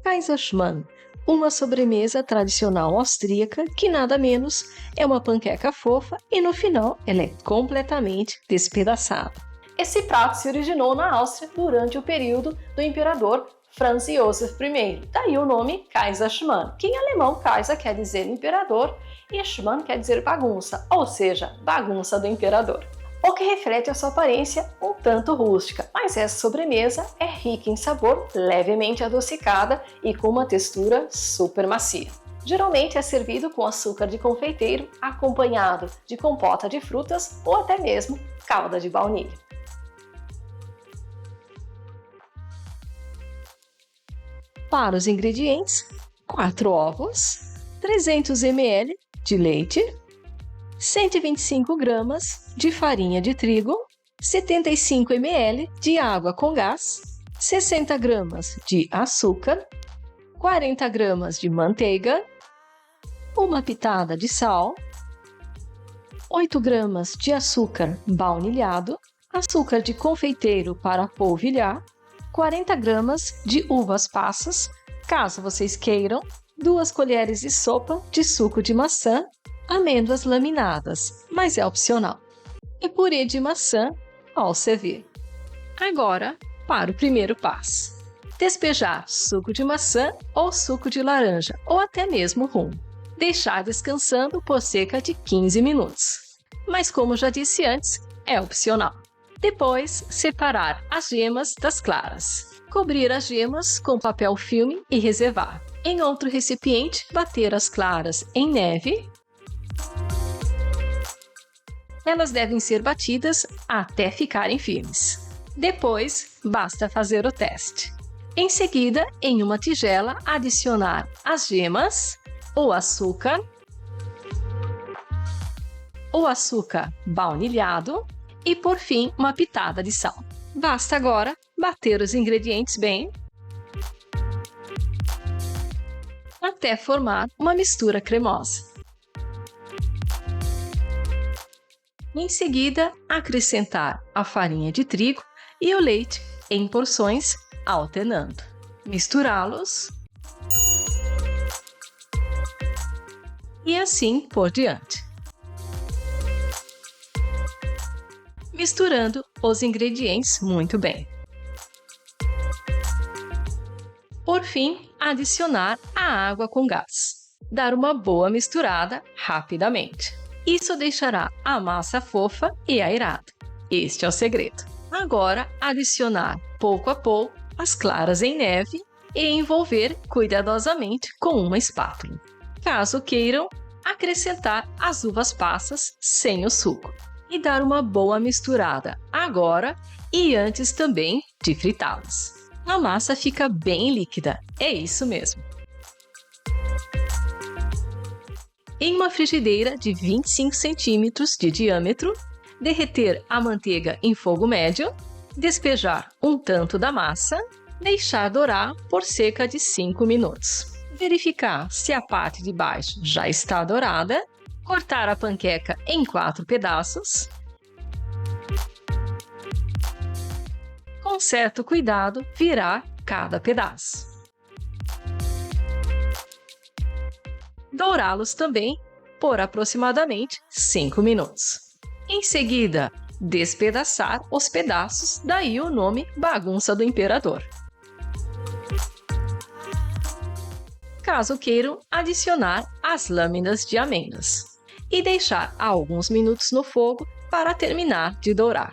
Kaiserschmarrn, uma sobremesa tradicional austríaca que nada menos é uma panqueca fofa e no final ela é completamente despedaçada. Esse prato se originou na Áustria durante o período do imperador Franz Josef I, daí o nome Kaiserschmarrn, que em alemão Kaiser quer dizer imperador e Schmarrn quer dizer bagunça, ou seja, bagunça do imperador. O que reflete a sua aparência um tanto rústica, mas essa sobremesa é rica em sabor, levemente adocicada e com uma textura super macia. Geralmente é servido com açúcar de confeiteiro, acompanhado de compota de frutas ou até mesmo calda de baunilha. Para os ingredientes, 4 ovos, 300 ml de leite, 125 gramas de farinha de trigo, 75 ml de água com gás, 60 gramas de açúcar, 40 gramas de manteiga, uma pitada de sal, 8 gramas de açúcar baunilhado, açúcar de confeiteiro para polvilhar, 40 gramas de uvas passas, caso vocês queiram, 2 colheres de sopa de suco de maçã, amêndoas laminadas, mas é opcional, e purê de maçã ao servir. Agora, para o primeiro passo. Despejar suco de maçã ou suco de laranja, ou até mesmo rum. Deixar descansando por cerca de 15 minutos. Mas como já disse antes, é opcional. Depois, separar as gemas das claras. Cobrir as gemas com papel filme e reservar. Em outro recipiente, bater as claras em neve. Elas devem ser batidas até ficarem firmes. Depois, basta fazer o teste. Em seguida, em uma tigela, adicionar as gemas, o açúcar baunilhado e, por fim, uma pitada de sal. Basta agora bater os ingredientes bem até formar uma mistura cremosa. Em seguida, acrescentar a farinha de trigo e o leite em porções, alternando. Misturá-los e assim por diante. Misturando os ingredientes muito bem. Por fim, adicionar a água com gás. Dar uma boa misturada rapidamente. Isso deixará a massa fofa e aerada. Este é o segredo. Agora, adicionar pouco a pouco as claras em neve e envolver cuidadosamente com uma espátula. Caso queiram, acrescentar as uvas passas sem o suco. E dar uma boa misturada agora e antes também de fritá-las. A massa fica bem líquida, é isso mesmo. Em uma frigideira de 25 cm de diâmetro, derreter a manteiga em fogo médio, despejar um tanto da massa, deixar dourar por cerca de 5 minutos. Verificar se a parte de baixo já está dourada, cortar a panqueca em 4 pedaços. Com certo cuidado, virar cada pedaço. Dourá-los também por aproximadamente 5 minutos. Em seguida, despedaçar os pedaços, daí o nome bagunça do imperador. Caso queiram, adicionar as lâminas de amêndoas e deixar alguns minutos no fogo para terminar de dourar.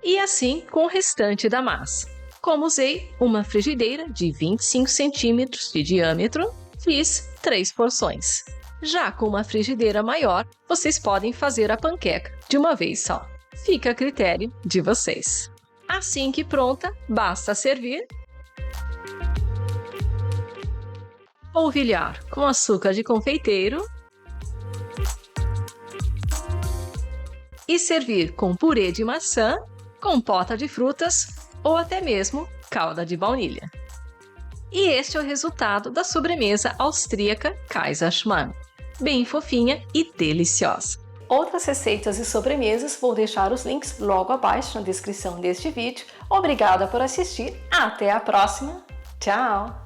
E assim com o restante da massa. Como usei uma frigideira de 25 cm de diâmetro, fiz 3 porções. Já com uma frigideira maior, vocês podem fazer a panqueca de uma vez só. Fica a critério de vocês. Assim que pronta, basta servir. Polvilhar com açúcar de confeiteiro e servir com purê de maçã, compota de frutas ou até mesmo calda de baunilha. E este é o resultado da sobremesa austríaca Kaiserschmarrn, bem fofinha e deliciosa. Outras receitas e sobremesas vou deixar os links logo abaixo na descrição deste vídeo Obrigada por assistir. Até a próxima. Tchau!